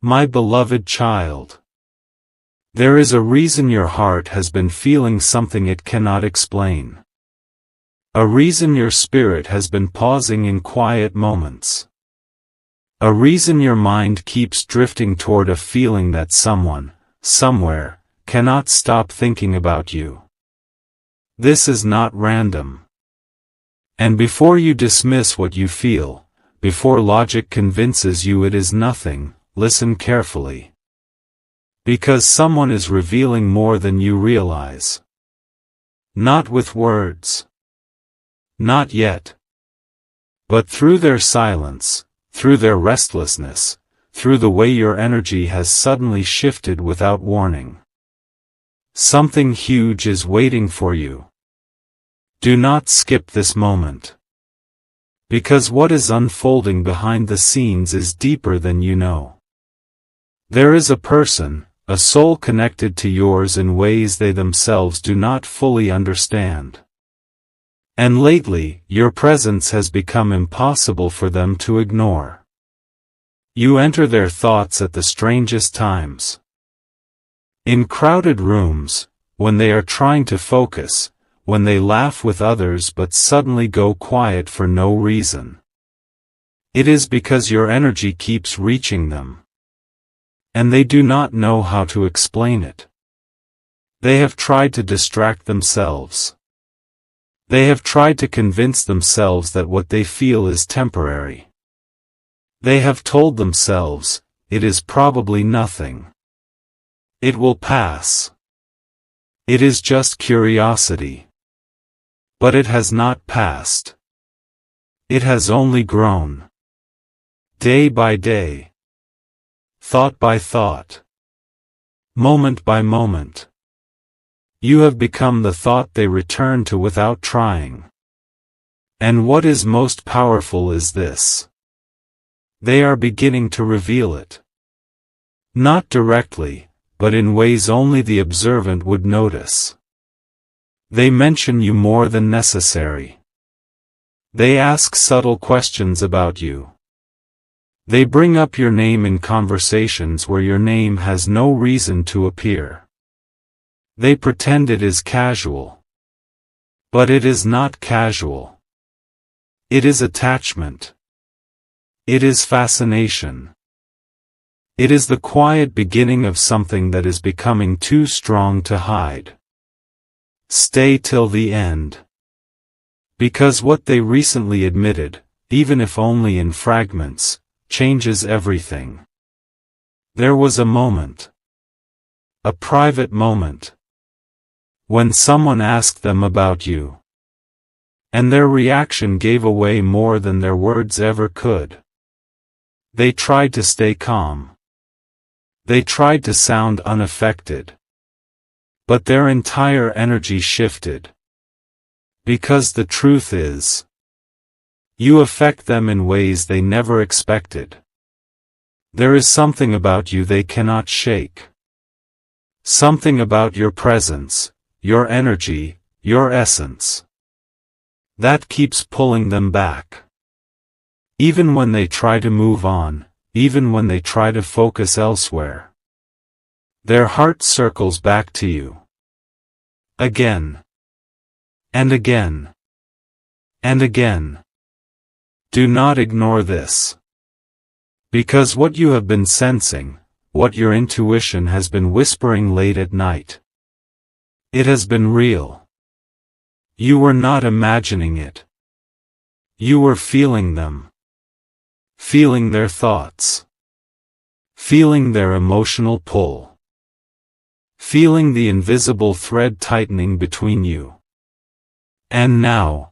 My beloved child. There is a reason your heart has been feeling something it cannot explain. A reason your spirit has been pausing in quiet moments. A reason your mind keeps drifting toward a feeling that someone, somewhere, cannot stop thinking about you. This is not random. And before you dismiss what you feel, before logic convinces you it is nothing, listen carefully. Because someone is revealing more than you realize. Not with words. Not yet. But through their silence, through their restlessness, through the way your energy has suddenly shifted without warning. Something huge is waiting for you. Do not skip this moment. Because what is unfolding behind the scenes is deeper than you know. There is a person, a soul connected to yours in ways they themselves do not fully understand. And lately, your presence has become impossible for them to ignore. You enter their thoughts at the strangest times. In crowded rooms, when they are trying to focus, when they laugh with others but suddenly go quiet for no reason. It is because your energy keeps reaching them. And they do not know how to explain it. They have tried to distract themselves. They have tried to convince themselves that what they feel is temporary. They have told themselves, it is probably nothing. It will pass. It is just curiosity. But it has not passed. It has only grown. Day by day. Thought by thought. Moment by moment. You have become the thought they return to without trying. And what is most powerful is this. They are beginning to reveal it. Not directly, but in ways only the observant would notice. They mention you more than necessary. They ask subtle questions about you. They bring up your name in conversations where your name has no reason to appear. They pretend it is casual. But it is not casual. It is attachment. It is fascination. It is the quiet beginning of something that is becoming too strong to hide. Stay till the end. Because what they recently admitted, even if only in fragments, changes everything. There was a moment. A private moment. When someone asked them about you. And their reaction gave away more than their words ever could. They tried to stay calm. They tried to sound unaffected. But their entire energy shifted. Because the truth is, you affect them in ways they never expected. There is something about you they cannot shake. Something about your presence, your energy, your essence. That keeps pulling them back. Even when they try to move on, even when they try to focus elsewhere. Their heart circles back to you. Again. And again. And again. Do not ignore this. Because what you have been sensing, what your intuition has been whispering late at night. It has been real. You were not imagining it. You were feeling them. Feeling their thoughts. Feeling their emotional pull. Feeling the invisible thread tightening between you. And now,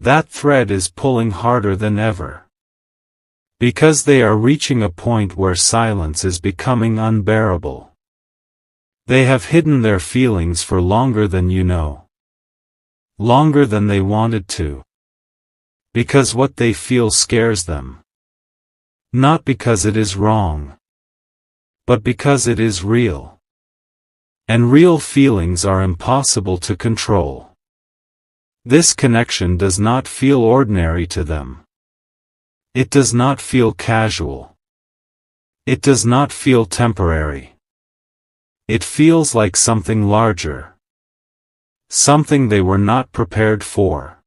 that thread is pulling harder than ever. Because they are reaching a point where silence is becoming unbearable. They have hidden their feelings for longer than you know. Longer than they wanted to. Because what they feel scares them. Not because it is wrong. But because it is real. And real feelings are impossible to control. This connection does not feel ordinary to them. It does not feel casual. It does not feel temporary. It feels like something larger. Something they were not prepared for.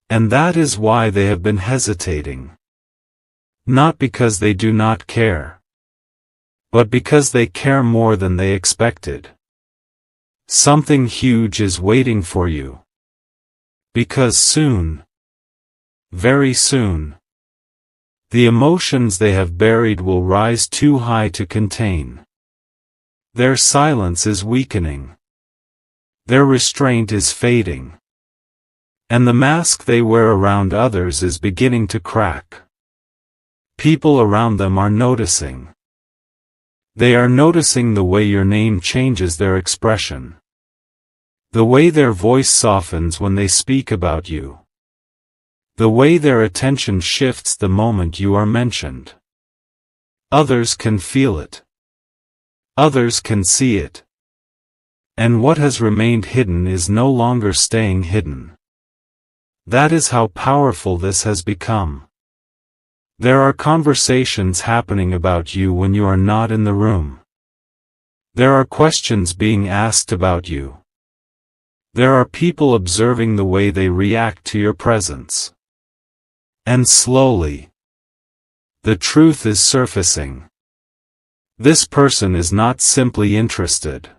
And that is why they have been hesitating. Not because they do not care, but because they care more than they expected. Something huge is waiting for you. Because soon, very soon, the emotions they have buried will rise too high to contain. Their silence is weakening. Their restraint is fading. And the mask they wear around others is beginning to crack. People around them are noticing. They are noticing the way your name changes their expression. The way their voice softens when they speak about you. The way their attention shifts the moment you are mentioned. Others can feel it. Others can see it. And what has remained hidden is no longer staying hidden. That is how powerful this has become. There are conversations happening about you when you are not in the room. There are questions being asked about you. There are people observing the way they react to your presence. And slowly, the truth is surfacing. This person is not simply interested.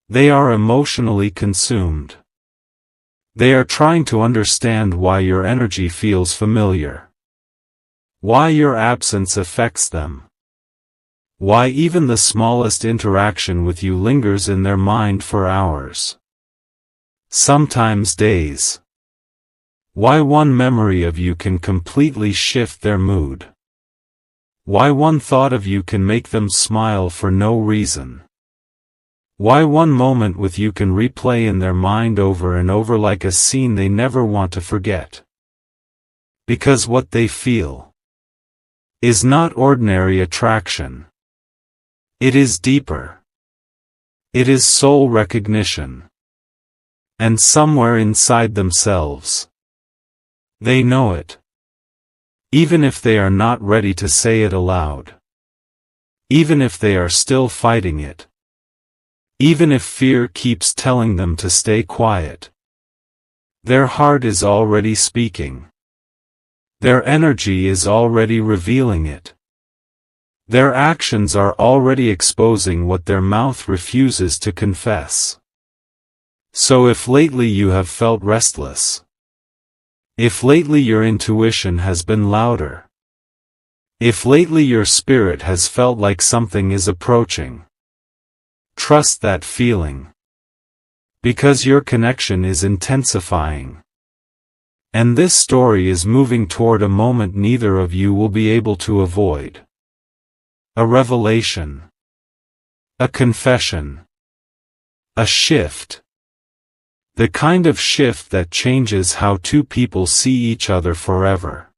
They are emotionally consumed. They are trying to understand why your energy feels familiar. Why your absence affects them. Why even the smallest interaction with you lingers in their mind for hours. Sometimes days. Why one memory of you can completely shift their mood. Why one thought of you can make them smile for no reason. Why one moment with you can replay in their mind over and over like a scene they never want to forget. Because what they feel is not ordinary attraction. It is deeper. It is soul recognition. And somewhere inside themselves, they know it. Even if they are not ready to say it aloud. Even if they are still fighting it. Even if fear keeps telling them to stay quiet. Their heart is already speaking. Their energy is already revealing it. Their actions are already exposing what their mouth refuses to confess. So if lately you have felt restless, if lately your intuition has been louder, if lately your spirit has felt like something is approaching, trust that feeling. Because your connection is intensifying. And this story is moving toward a moment neither of you will be able to avoid. A revelation. A confession. A shift. The kind of shift that changes how two people see each other forever.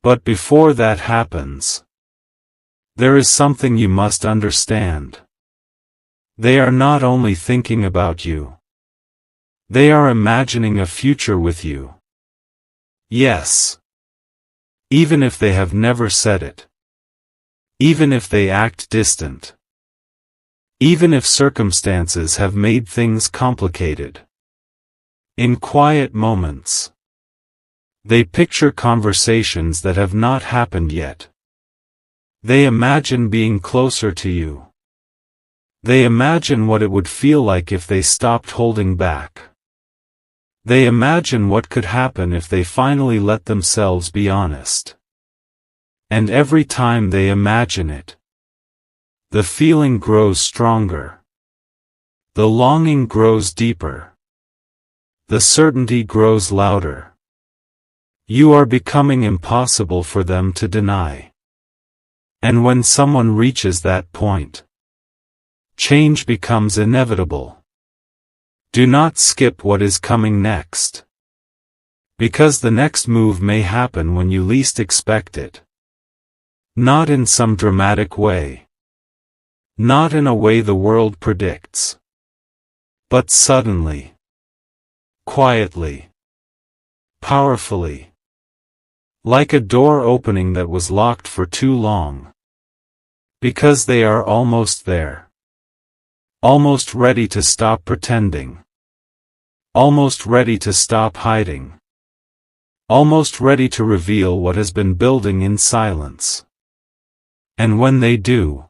But before that happens, there is something you must understand. They are not only thinking about you. They are imagining a future with you. Yes. Even if they have never said it. Even if they act distant. Even if circumstances have made things complicated. In quiet moments, they picture conversations that have not happened yet. They imagine being closer to you. They imagine what it would feel like if they stopped holding back. They imagine what could happen if they finally let themselves be honest. And every time they imagine it, the feeling grows stronger. The longing grows deeper. The certainty grows louder. You are becoming impossible for them to deny. And when someone reaches that point, change becomes inevitable. Do not skip what is coming next. Because the next move may happen when you least expect it. Not in some dramatic way. Not in a way the world predicts. But suddenly. Quietly. Powerfully. Like a door opening that was locked for too long. Because they are almost there. Almost ready to stop pretending. Almost ready to stop hiding. Almost ready to reveal what has been building in silence. And when they do,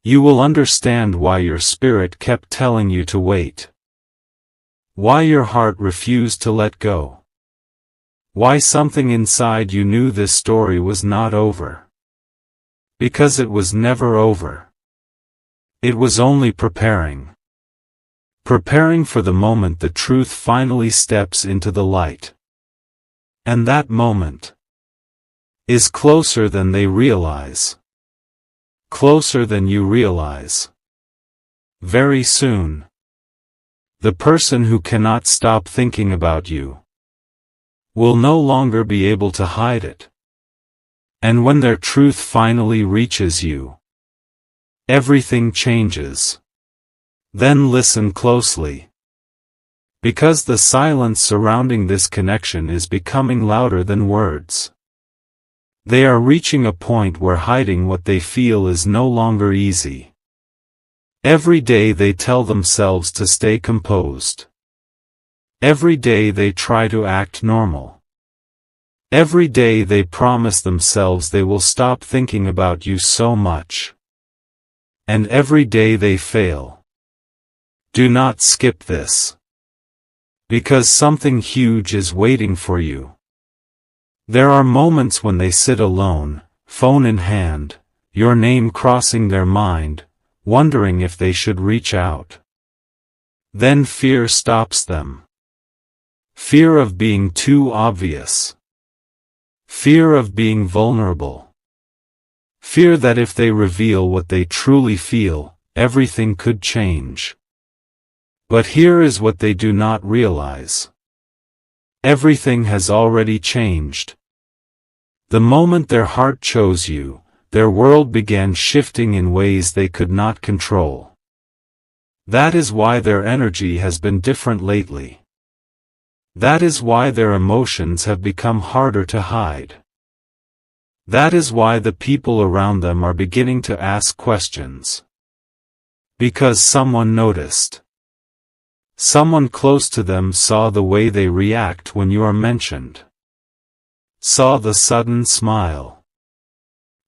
you will understand why your spirit kept telling you to wait. Why your heart refused to let go. Why something inside you knew this story was not over. Because it was never over. It was only preparing. Preparing for the moment the truth finally steps into the light. And that moment is closer than they realize. Closer than you realize. Very soon. The person who cannot stop thinking about you will no longer be able to hide it. And when their truth finally reaches you, everything changes. Then listen closely. Because the silence surrounding this connection is becoming louder than words. They are reaching a point where hiding what they feel is no longer easy. Every day they tell themselves to stay composed. Every day they try to act normal. Every day they promise themselves they will stop thinking about you so much. And every day they fail. Do not skip this. Because something huge is waiting for you. There are moments when they sit alone, phone in hand, your name crossing their mind, wondering if they should reach out. Then fear stops them. Fear of being too obvious. Fear of being vulnerable. Fear that if they reveal what they truly feel, everything could change. But here is what they do not realize. Everything has already changed. The moment their heart chose you, their world began shifting in ways they could not control. That is why their energy has been different lately. That is why their emotions have become harder to hide. That is why the people around them are beginning to ask questions. Because someone noticed. Someone close to them saw the way they react when you are mentioned. Saw the sudden smile.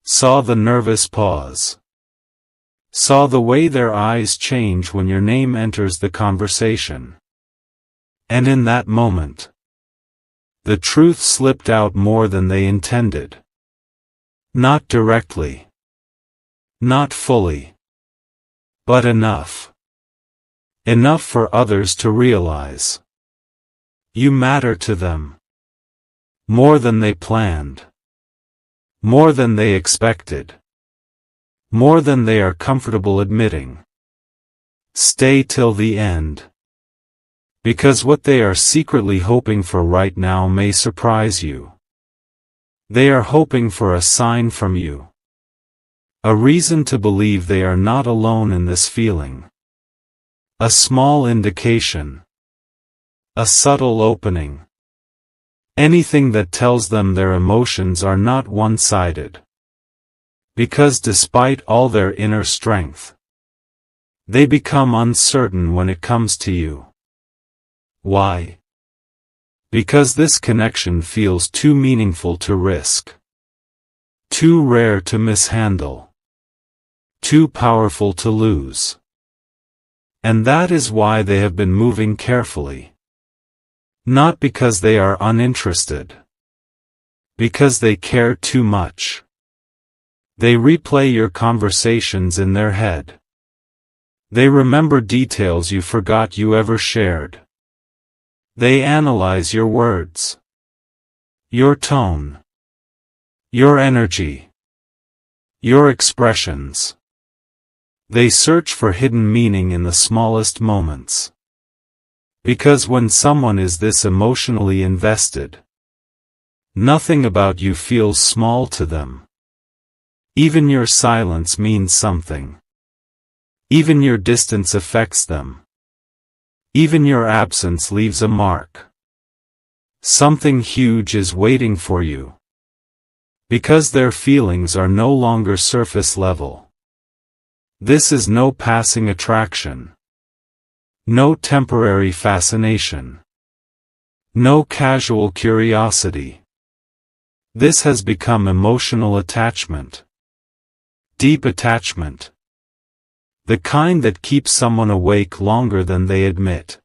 Saw the nervous pause. Saw the way their eyes change when your name enters the conversation. And in that moment, the truth slipped out more than they intended. Not directly. Not fully. But enough. Enough for others to realize. You matter to them. More than they planned. More than they expected. More than they are comfortable admitting. Stay till the end. Because what they are secretly hoping for right now may surprise you. They are hoping for a sign from you. A reason to believe they are not alone in this feeling. A small indication. A subtle opening. Anything that tells them their emotions are not one-sided. Because despite all their inner strength, they become uncertain when it comes to you. Why? Because this connection feels too meaningful to risk. Too rare to mishandle. Too powerful to lose. And that is why they have been moving carefully. Not because they are uninterested. Because they care too much. They replay your conversations in their head. They remember details you forgot you ever shared. They analyze your words. Your tone. Your energy. Your expressions. They search for hidden meaning in the smallest moments. Because when someone is this emotionally invested, nothing about you feels small to them. Even your silence means something. Even your distance affects them. Even your absence leaves a mark. Something huge is waiting for you. Because their feelings are no longer surface level. This is no passing attraction. No temporary fascination. No casual curiosity. This has become emotional attachment. Deep attachment. The kind that keeps someone awake longer than they admit.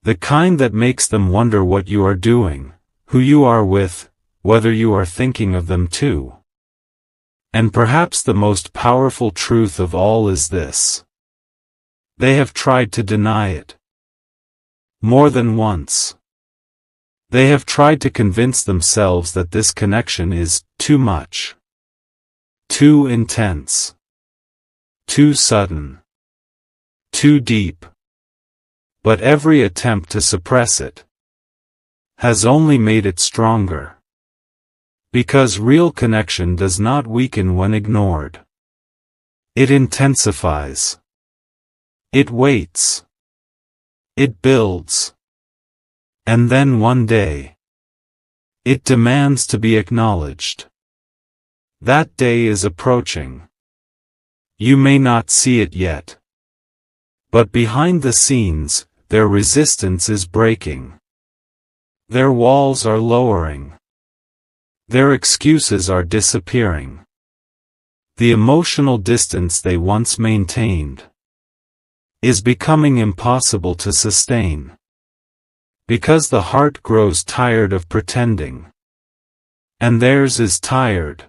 The kind that makes them wonder what you are doing, who you are with, whether you are thinking of them too. And perhaps the most powerful truth of all is this. They have tried to deny it. More than once. They have tried to convince themselves that this connection is too much. Too intense. Too sudden. Too deep. But every attempt to suppress it has only made it stronger. Because real connection does not weaken when ignored. It intensifies. It waits. It builds. And then one day, it demands to be acknowledged. That day is approaching. You may not see it yet. But behind the scenes, their resistance is breaking. Their walls are lowering. Their excuses are disappearing. The emotional distance they once maintained is becoming impossible to sustain. Because the heart grows tired of pretending. And theirs is tired.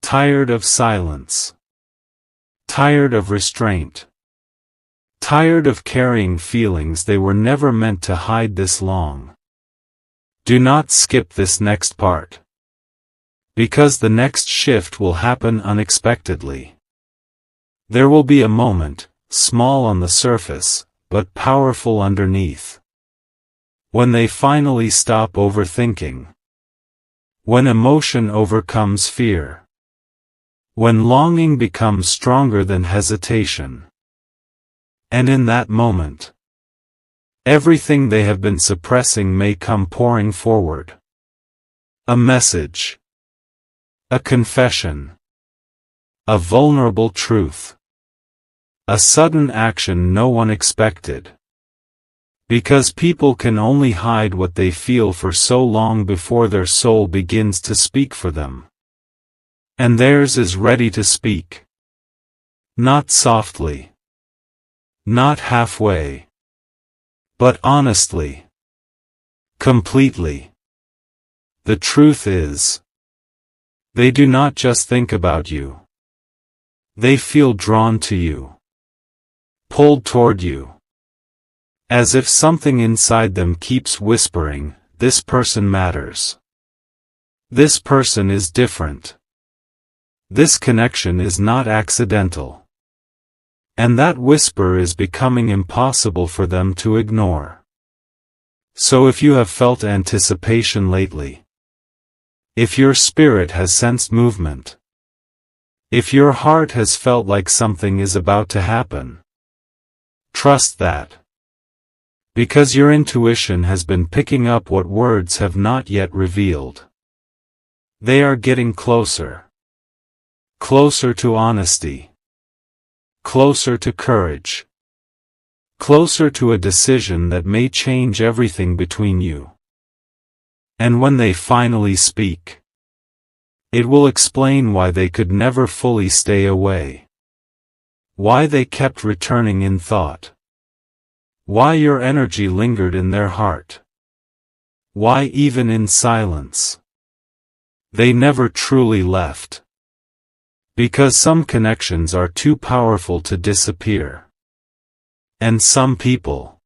Tired of silence. Tired of restraint. Tired of carrying feelings they were never meant to hide this long. Do not skip this next part. Because the next shift will happen unexpectedly. There will be a moment, small on the surface, but powerful underneath. When they finally stop overthinking. When emotion overcomes fear. When longing becomes stronger than hesitation. And in that moment, everything they have been suppressing may come pouring forward. A message. A confession. A vulnerable truth. A sudden action no one expected. Because people can only hide what they feel for so long before their soul begins to speak for them. And theirs is ready to speak. Not softly. Not halfway. But honestly. Completely. The truth is, they do not just think about you. They feel drawn to you. Pulled toward you. As if something inside them keeps whispering, this person matters. This person is different. This connection is not accidental. And that whisper is becoming impossible for them to ignore. So if you have felt anticipation lately, if your spirit has sensed movement, if your heart has felt like something is about to happen, trust that. Because your intuition has been picking up what words have not yet revealed. They are getting closer. Closer to honesty. Closer to courage. Closer to a decision that may change everything between you. And when they finally speak, it will explain why they could never fully stay away. Why they kept returning in thought. Why your energy lingered in their heart. Why even in silence, they never truly left. Because some connections are too powerful to disappear. And some people,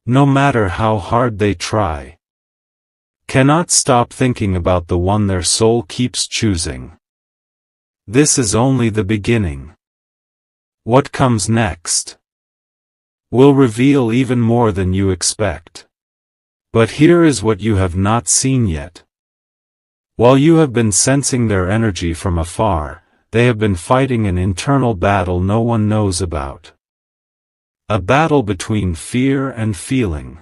no matter how hard they try, cannot stop thinking about the one their soul keeps choosing. This is only the beginning. What comes next will reveal even more than you expect. But here is what you have not seen yet. While you have been sensing their energy from afar, they have been fighting an internal battle no one knows about. A battle between fear and feeling.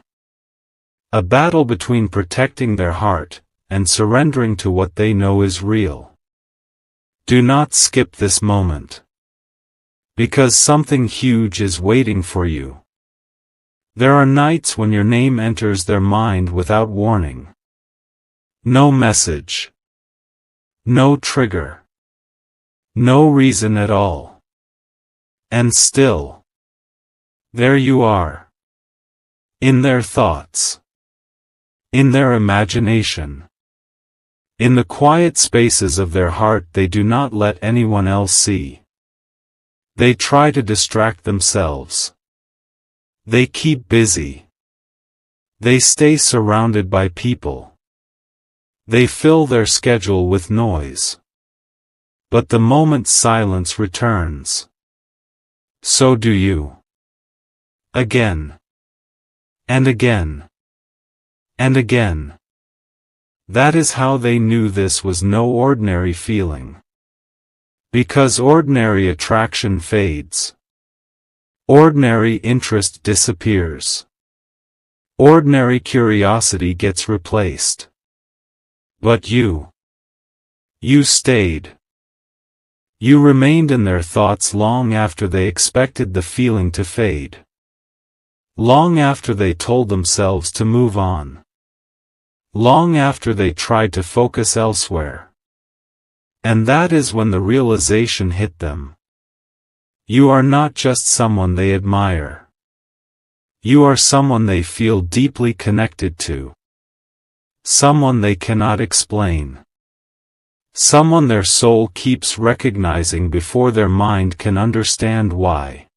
A battle between protecting their heart, and surrendering to what they know is real. Do not skip this moment. Because something huge is waiting for you. There are nights when your name enters their mind without warning. No message. No trigger. No reason at all. And still, there you are. In their thoughts. In their imagination. In the quiet spaces of their heart they do not let anyone else see. They try to distract themselves. They keep busy. They stay surrounded by people. They fill their schedule with noise. But the moment silence returns, so do you. Again. And again. And again. That is how they knew this was no ordinary feeling. Because ordinary attraction fades. Ordinary interest disappears. Ordinary curiosity gets replaced. But you stayed. You remained in their thoughts long after they expected the feeling to fade. Long after they told themselves to move on. Long after they tried to focus elsewhere. And that is when the realization hit them. You are not just someone they admire. You are someone they feel deeply connected to. Someone they cannot explain. Someone their soul keeps recognizing before their mind can understand why.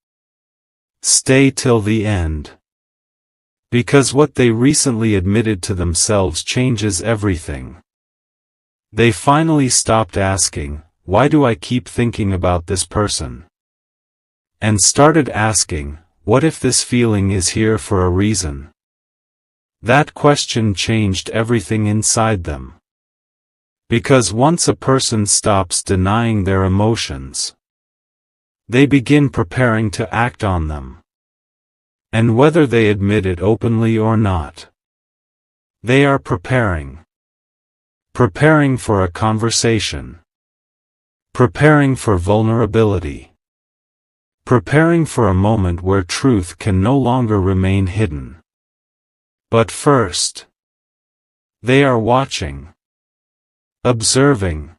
Stay till the end. Because what they recently admitted to themselves changes everything. They finally stopped asking, "Why do I keep thinking about this person?" And started asking, "What if this feeling is here for a reason?" That question changed everything inside them. Because once a person stops denying their emotions, they begin preparing to act on them. And whether they admit it openly or not, they are preparing. Preparing for a conversation. Preparing for vulnerability. Preparing for a moment where truth can no longer remain hidden. But first, they are watching. Observing.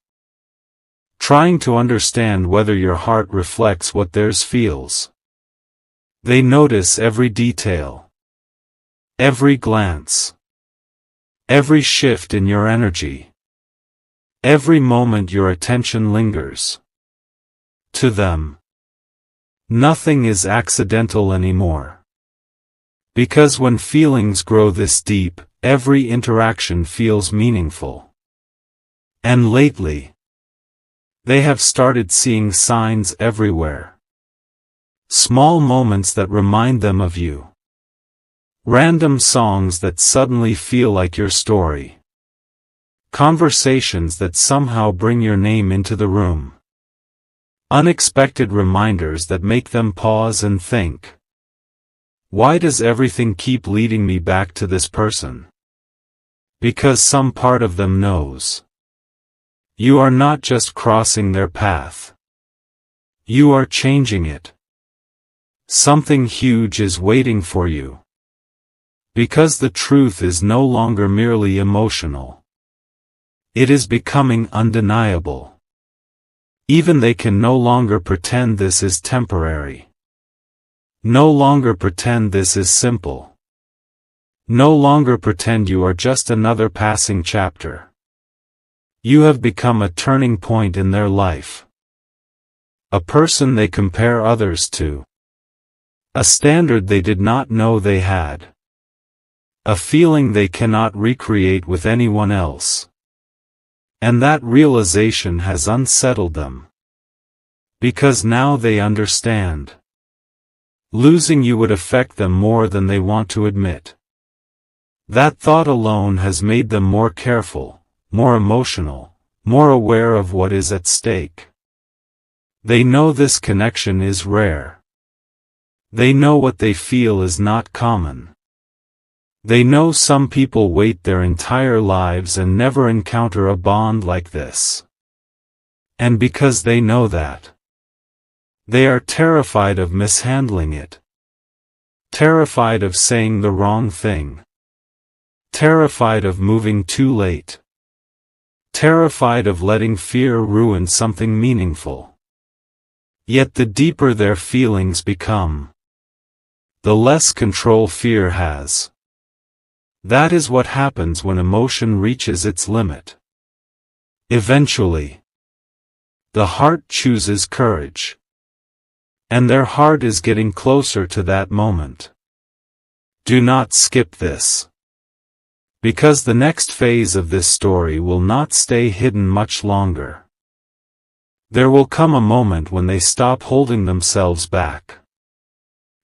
Trying to understand whether your heart reflects what theirs feels. They notice every detail. Every glance. Every shift in your energy. Every moment your attention lingers. To them, nothing is accidental anymore. Because when feelings grow this deep, every interaction feels meaningful. And lately, they have started seeing signs everywhere. Small moments that remind them of you. Random songs that suddenly feel like your story. Conversations that somehow bring your name into the room. Unexpected reminders that make them pause and think. Why does everything keep leading me back to this person? Because some part of them knows. You are not just crossing their path. You are changing it. Something huge is waiting for you. Because the truth is no longer merely emotional. It is becoming undeniable. Even they can no longer pretend this is temporary. No longer pretend this is simple. No longer pretend you are just another passing chapter. You have become a turning point in their life. A person they compare others to. A standard they did not know they had. A feeling they cannot recreate with anyone else. And that realization has unsettled them. Because now they understand. Losing you would affect them more than they want to admit. That thought alone has made them more careful, more emotional, more aware of what is at stake. They know this connection is rare. They know what they feel is not common. They know some people wait their entire lives and never encounter a bond like this. And because they know that, they are terrified of mishandling it. Terrified of saying the wrong thing. Terrified of moving too late. Terrified of letting fear ruin something meaningful. Yet the deeper their feelings become, the less control fear has. That is what happens when emotion reaches its limit. Eventually, the heart chooses courage. And their heart is getting closer to that moment. Do not skip this. Because the next phase of this story will not stay hidden much longer. There will come a moment when they stop holding themselves back.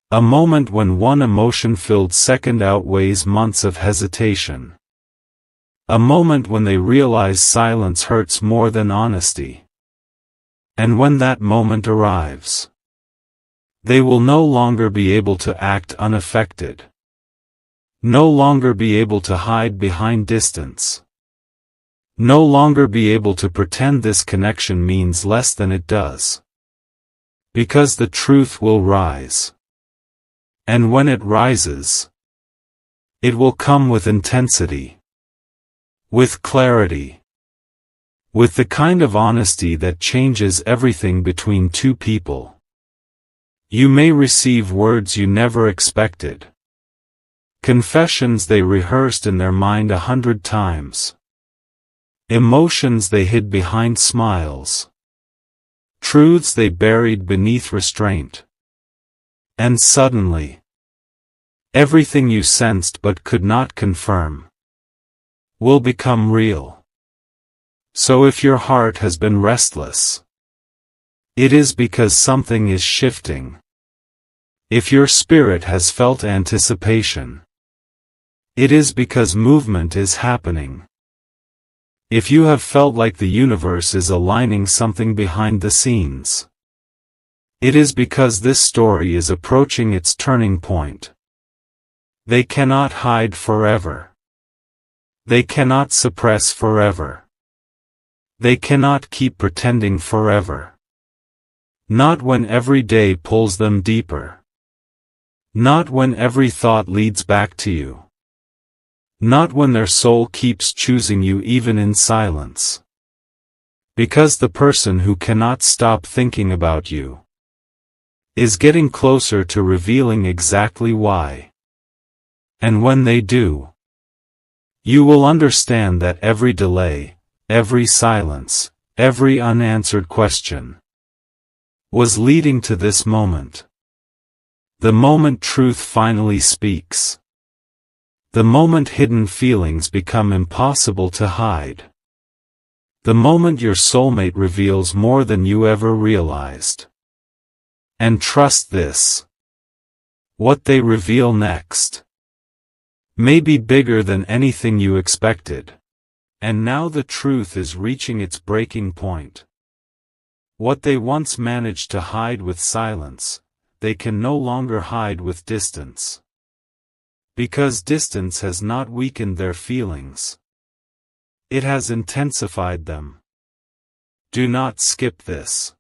A moment when one emotion-filled second outweighs months of hesitation. A moment when they realize silence hurts more than honesty. And when that moment arrives, they will no longer be able to act unaffected. No longer be able to hide behind distance. No longer be able to pretend this connection means less than it does. Because the truth will rise. And when it rises, it will come with intensity. With clarity. With the kind of honesty that changes everything between two people. You may receive words you never expected. Confessions they rehearsed in their mind 100 times. Emotions they hid behind smiles. Truths they buried beneath restraint. And suddenly, everything you sensed but could not confirm will become real. So if your heart has been restless, it is because something is shifting. If your spirit has felt anticipation, it is because movement is happening. If you have felt like the universe is aligning something behind the scenes, it is because this story is approaching its turning point. They cannot hide forever. They cannot suppress forever. They cannot keep pretending forever. Not when every day pulls them deeper. Not when every thought leads back to you. Not when their soul keeps choosing you even in silence. Because the person who cannot stop thinking about you is getting closer to revealing exactly why. And when they do, you will understand that every delay, every silence, every unanswered question was leading to this moment. The moment truth finally speaks. The moment hidden feelings become impossible to hide. The moment your soulmate reveals more than you ever realized. And trust this. What they reveal next may be bigger than anything you expected. And now the truth is reaching its breaking point. What they once managed to hide with silence, they can no longer hide with distance. Because distance has not weakened their feelings. It has intensified them. Do not skip this.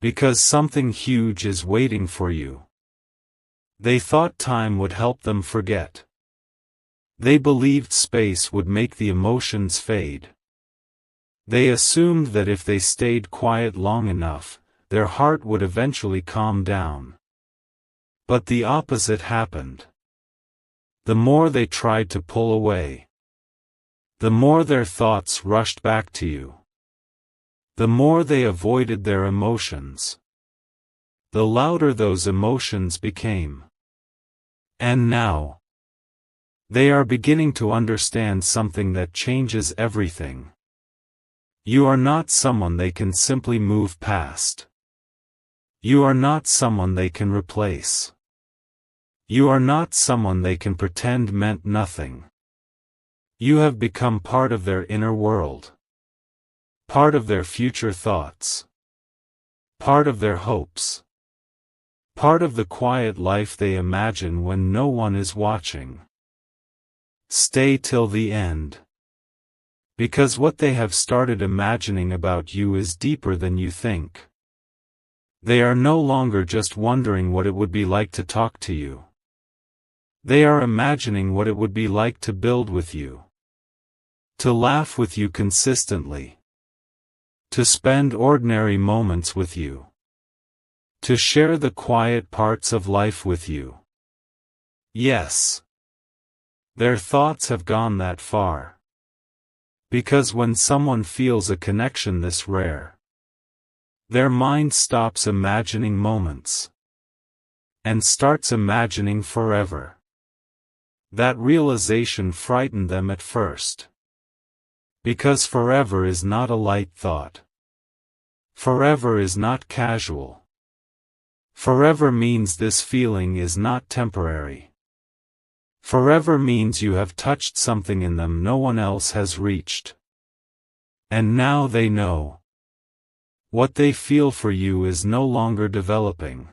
Because something huge is waiting for you. They thought time would help them forget. They believed space would make the emotions fade. They assumed that if they stayed quiet long enough, their heart would eventually calm down. But the opposite happened. The more they tried to pull away, the more their thoughts rushed back to you. The more they avoided their emotions, the louder those emotions became. And now, they are beginning to understand something that changes everything. You are not someone they can simply move past. You are not someone they can replace. You are not someone they can pretend meant nothing. You have become part of their inner world. Part of their future thoughts. Part of their hopes. Part of the quiet life they imagine when no one is watching. Stay till the end. Because what they have started imagining about you is deeper than you think. They are no longer just wondering what it would be like to talk to you. They are imagining what it would be like to build with you. To laugh with you consistently. To spend ordinary moments with you. To share the quiet parts of life with you. Yes. Their thoughts have gone that far. Because when someone feels a connection this rare, their mind stops imagining moments and starts imagining forever. That realization frightened them at first. Because forever is not a light thought. Forever is not casual. Forever means this feeling is not temporary. Forever means you have touched something in them no one else has reached. And now they know. What they feel for you is no longer developing.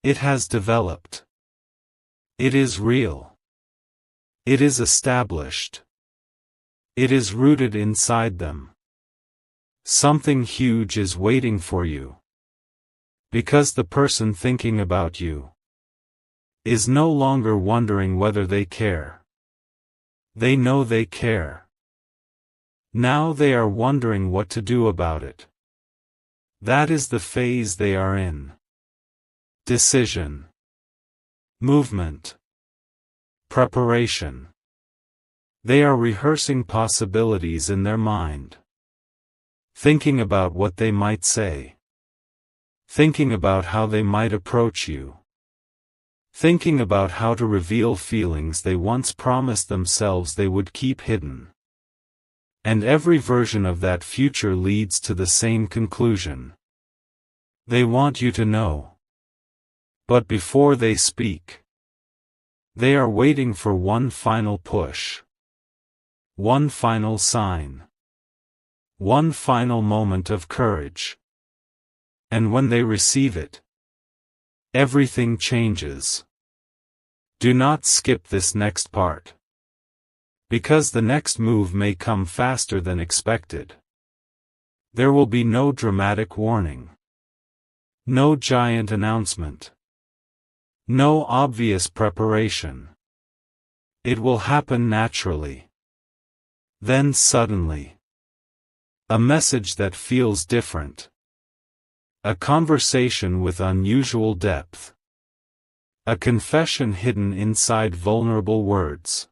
It has developed. It is real. It is established. It is rooted inside them. Something huge is waiting for you. Because the person thinking about you is no longer wondering whether they care. They know they care. Now they are wondering what to do about it. That is the phase they are in. Decision. Movement. Preparation. They are rehearsing possibilities in their mind. Thinking about what they might say. Thinking about how they might approach you. Thinking about how to reveal feelings they once promised themselves they would keep hidden. And every version of that future leads to the same conclusion. They want you to know. But before they speak, they are waiting for one final push. One final sign. One final moment of courage. And when they receive it, everything changes. Do not skip this next part. Because the next move may come faster than expected. There will be no dramatic warning. No giant announcement. No obvious preparation. It will happen naturally. Then suddenly. A message that feels different. A conversation with unusual depth. A confession hidden inside vulnerable words.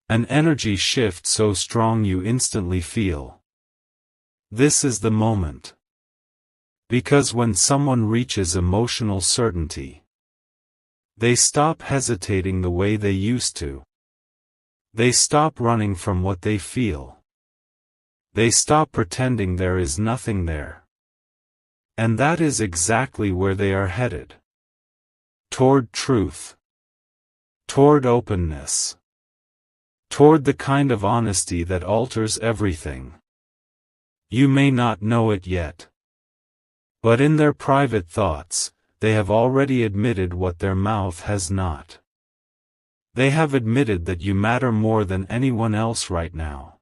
An energy shift so strong you instantly feel. This is the moment. Because when someone reaches emotional certainty, they stop hesitating the way they used to. They stop running from what they feel. They stop pretending there is nothing there. And that is exactly where they are headed. Toward truth. Toward openness. Toward the kind of honesty that alters everything. You may not know it yet. But in their private thoughts, they have already admitted what their mouth has not. They have admitted that you matter more than anyone else right now.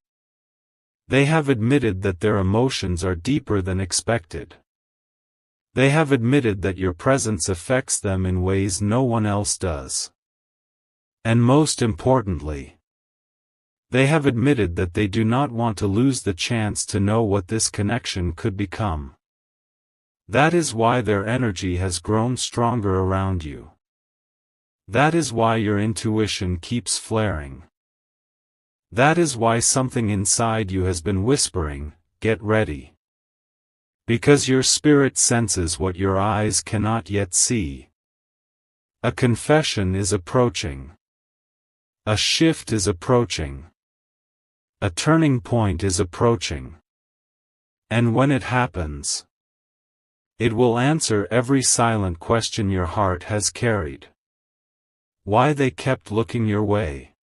They have admitted that their emotions are deeper than expected. They have admitted that your presence affects them in ways no one else does. And most importantly, they have admitted that they do not want to lose the chance to know what this connection could become. That is why their energy has grown stronger around you. That is why your intuition keeps flaring. That is why something inside you has been whispering, "Get ready." Because your spirit senses what your eyes cannot yet see. A confession is approaching. A shift is approaching. A turning point is approaching. And when it happens, it will answer every silent question your heart has carried. Why they kept looking your way.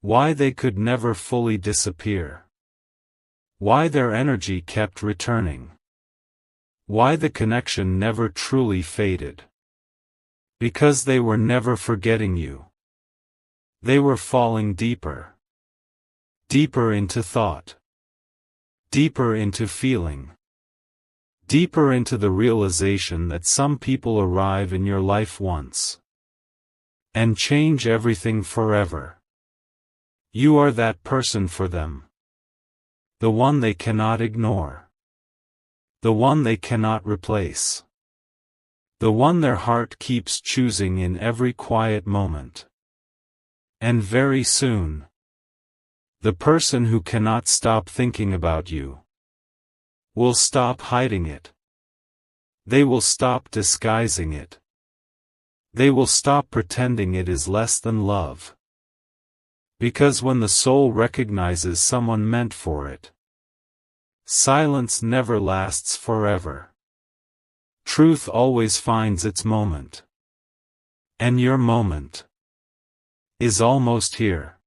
Why they could never fully disappear. Why their energy kept returning. Why the connection never truly faded. Because they were never forgetting you. They were falling deeper. Deeper into thought. Deeper into feeling. Deeper into the realization that some people arrive in your life once and change everything forever. You are that person for them. The one they cannot ignore. The one they cannot replace. The one their heart keeps choosing in every quiet moment. And very soon, the person who cannot stop thinking about you will stop hiding it. They will stop disguising it. They will stop pretending it is less than love. Because when the soul recognizes someone meant for it, silence never lasts forever. Truth always finds its moment. And your moment is almost here.